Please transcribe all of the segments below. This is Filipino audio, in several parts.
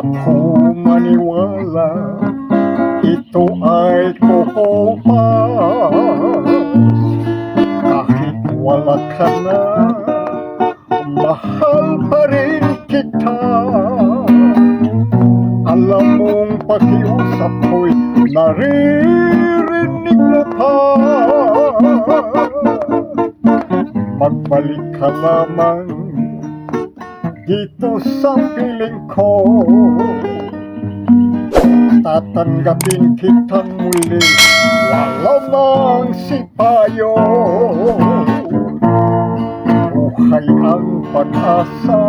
ako maniwala, ito ay kukupas. Kahit wala ka na, mahal pa rin kita. Alam mong pakiusap ko'y naririnig mo pa. Magbalik ka lamang dito sa piling ko. Tatanggapin kitang muli, wala mang sipayo. Buhay ang pag-asa,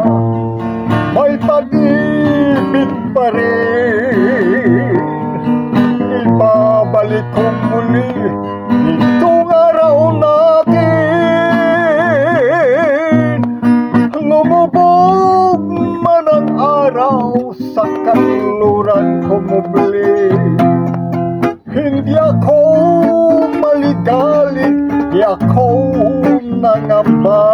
may pag-ibig pa rin. Ibabalik kong muli itong araw natin. Lumubog man ang araw sa kanluran ko muli. Hindi ako maligalig, di ako nangamba.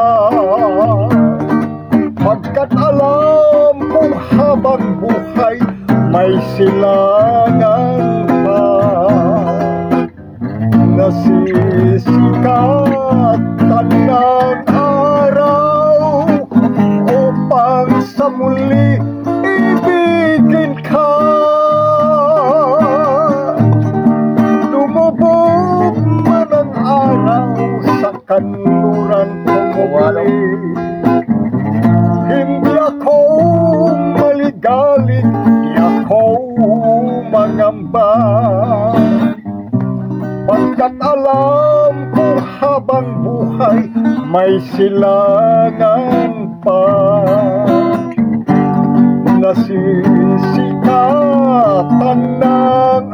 Pagkat alam kong habang buhay may silangan pa. Nasisikatan ng araw upang sa muli ibigin ka. Lumubog man ang araw sa kanluran ko muli. Hindi ako maligalig, di ako mangamba. Pagkat alam ko habang buhay may silangan pa. Nasisikatan ng